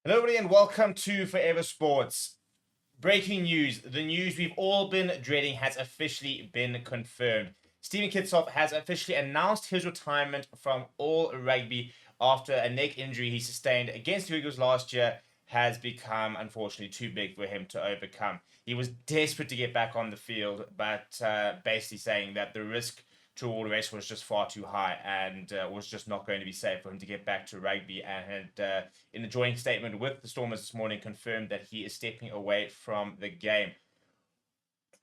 Hello, everybody, and welcome to Forever Sports. Breaking news. The news we've all been dreading has officially been confirmed. Stephen Kitshoff has officially announced his retirement from all rugby after a neck injury he sustained against the Eagles last year has become, unfortunately, too big for him to overcome. He was desperate to get back on the field, but basically saying that the risk to all the rest was just far too high and was just not going to be safe for him to get back to rugby. And in a joint statement with the Stormers this morning, confirmed that he is stepping away from the game.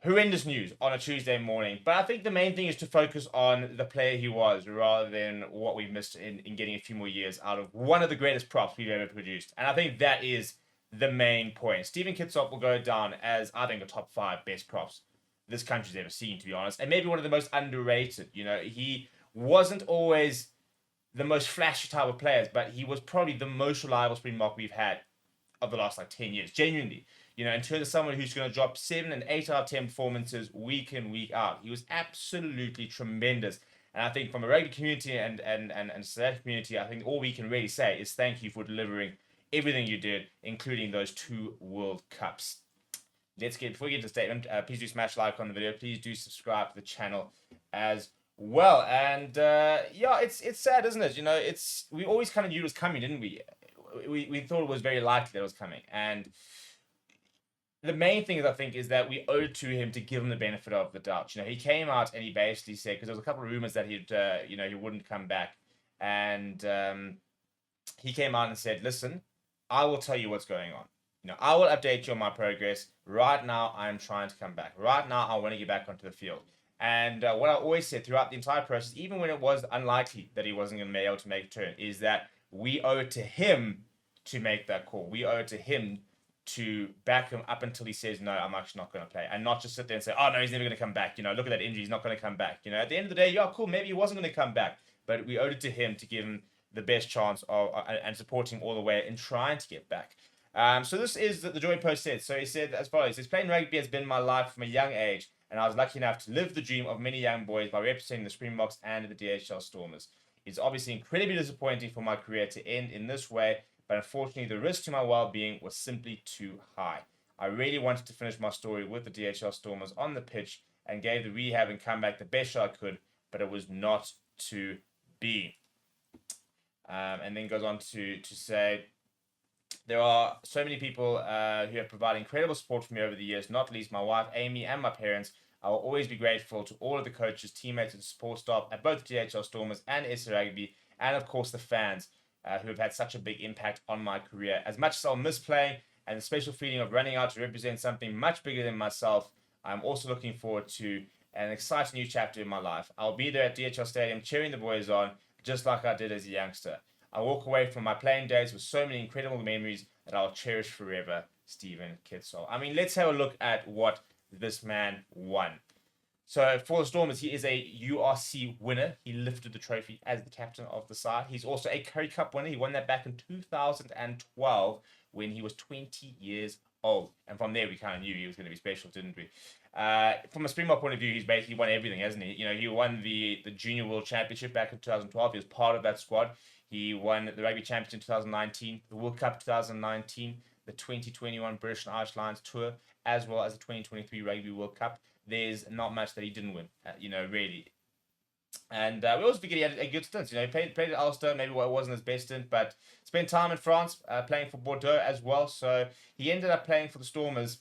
Horrendous news on a Tuesday morning, but I think the main thing is to focus on the player he was rather than what we missed in getting a few more years out of one of the greatest props we've ever produced. And I think that is the main point. Stephen Kitshoff will go down as, I think, a top 5 best props this country's ever seen, to be honest, and maybe one of the most underrated. He wasn't always the most flashy type of players, but he was probably the most reliable Springbok we've had of the last 10 years, genuinely. In terms of someone who's going to drop 7 and 8 out of 10 performances week in, week out, he was absolutely tremendous. And I think from a rugby community and South African community, I think all we can really say is thank you for delivering everything you did, including those 2 World Cups. Before we get to the statement, please do smash like on the video. Please do subscribe to the channel as well. And it's sad, isn't it? We always kind of knew it was coming, didn't we? We thought it was very likely that it was coming. And the main thing, I think, is that we owe it to him to give him the benefit of the doubt. He came out and he basically said, because there was a couple of rumors that he wouldn't come back. And he came out and said, listen, I will tell you what's going on. I will update you on my progress. Right now, I'm trying to come back. Right now, I want to get back onto the field. And what I always said throughout the entire process, even when it was unlikely that he wasn't going to be able to make a turn, is that we owe it to him to make that call. We owe it to him to back him up until he says, no, I'm actually not going to play. And not just sit there and say, oh, no, he's never going to come back. Look at that injury. He's not going to come back. At the end of the day, yeah, cool. Maybe he wasn't going to come back. But we owed it to him to give him the best chance of and support him all the way in trying to get back. So this is the joint post said. So he said as follows: playing rugby has been my life from a young age, and I was lucky enough to live the dream of many young boys by representing the Springboks and the DHL Stormers. It's obviously incredibly disappointing for my career to end in this way, but unfortunately the risk to my well-being was simply too high. I really wanted to finish my story with the DHL Stormers on the pitch and gave the rehab and comeback the best shot I could, but it was not to be. And then goes on to say, there are so many people who have provided incredible support for me over the years, not least my wife, Amy, and my parents. I will always be grateful to all of the coaches, teammates, and support staff at both the DHL Stormers and SA Rugby, and of course the fans who have had such a big impact on my career. As much as I'll miss playing and the special feeling of running out to represent something much bigger than myself, I'm also looking forward to an exciting new chapter in my life. I'll be there at DHL Stadium cheering the boys on, just like I did as a youngster. I walk away from my playing days with so many incredible memories that I'll cherish forever. Stephen Kitshoff. Let's have a look at what this man won. So for the Stormers, he is a URC winner. He lifted the trophy as the captain of the side. He's also a Currie Cup winner. He won that back in 2012 when he was 20 years old. And from there, we kind of knew he was going to be special, didn't we? From a Springbok point of view, he's basically won everything, hasn't he? He won the Junior World Championship back in 2012. He was part of that squad. He won the Rugby Championship in 2019, the World Cup 2019, the 2021 British and Irish Lions Tour, as well as the 2023 Rugby World Cup. There's not much that he didn't win, really. And we also figured he had a good stint. He played at Ulster, maybe it wasn't his best stint, but spent time in France playing for Bordeaux as well. So he ended up playing for the Stormers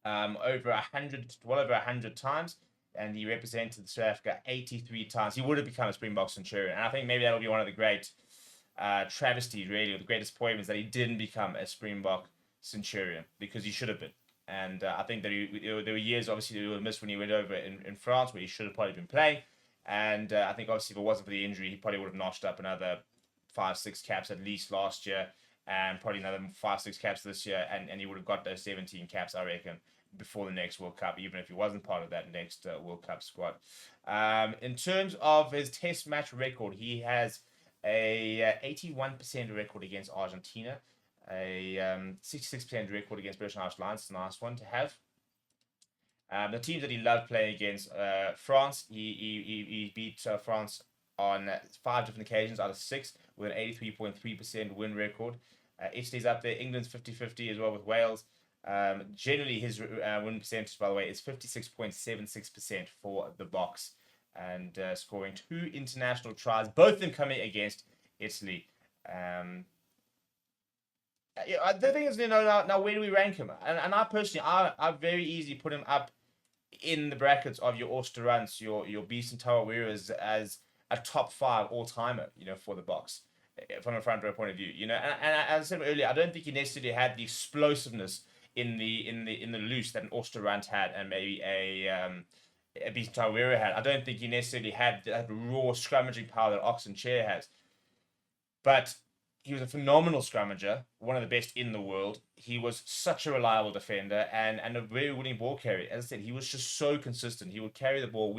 well over 100 times. And he represented South Africa 83 times. He would have become a Springbok Centurion. And I think maybe that'll be one of the great travesties, really, or the great disappointments that he didn't become a Springbok Centurion, because he should have been. And I think that there were years, obviously, that he would have missed when he went over in France, where he should have probably been playing. And I think, obviously, if it wasn't for the injury, he probably would have notched up another 5-6 caps at least last year, and probably another 5-6 caps this year. And he would have got those 17 caps, I reckon, before the next World Cup, even if he wasn't part of that next World Cup squad. In terms of his test match record, he has a 81% record against Argentina, a 66% record against British and Irish Lions. It's a nice one to have. The teams that he loved playing against, France, he beat France on 5 different occasions out of 6 with an 83.3% win record. Italy's up there. England's 50-50 as well with Wales. Generally, his win percentage, by the way, is 56.76% for the Boks, and scoring 2 international tries, both of them coming against Italy. Yeah, the thing is, now where do we rank him? And I personally, I very easily put him up in the brackets of your Osterunds, your Beeson Tarawera as a top 5 all timer, for the Boks from a front row point of view, And as I said earlier, I don't think he necessarily had the explosiveness in the loose that an Osterrand had, and maybe a Beeson Tarawera had. I don't think he necessarily had that raw scrummaging power that Oxen Chair has, but he was a phenomenal scrummager, one of the best in the world. He was such a reliable defender and a very winning ball carrier. As I said, he was just so consistent. He would carry the ball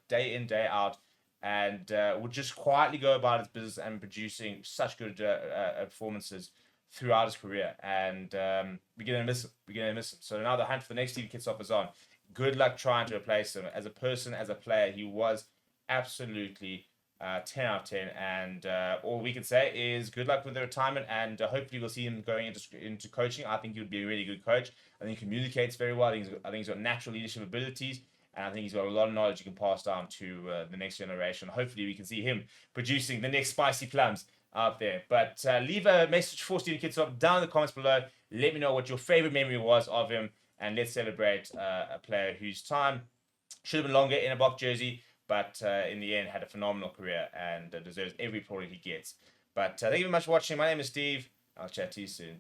day in, day out, and would just quietly go about his business and producing such good performances throughout his career. And we're going to miss him. We're going to miss him. So now the hunt for the next Stevie Kitshoff is on. Good luck trying to replace him. As a person, as a player, he was absolutely 10 out of 10, and all we can say is good luck with the retirement, and hopefully we'll see him going into coaching. I think he would be a really good coach. I think he communicates very well. I think he's got natural leadership abilities, and I think he's got a lot of knowledge he can pass down to the next generation. Hopefully we can see him producing the next spicy plums out there. But leave a message for Stephen Kitshoff down in the comments below. Let me know what your favorite memory was of him, and let's celebrate a player whose time should have been longer in a Bok jersey, but in the end had a phenomenal career and deserves every praise he gets. But thank you very much for watching. My name is Steve. I'll chat to you soon.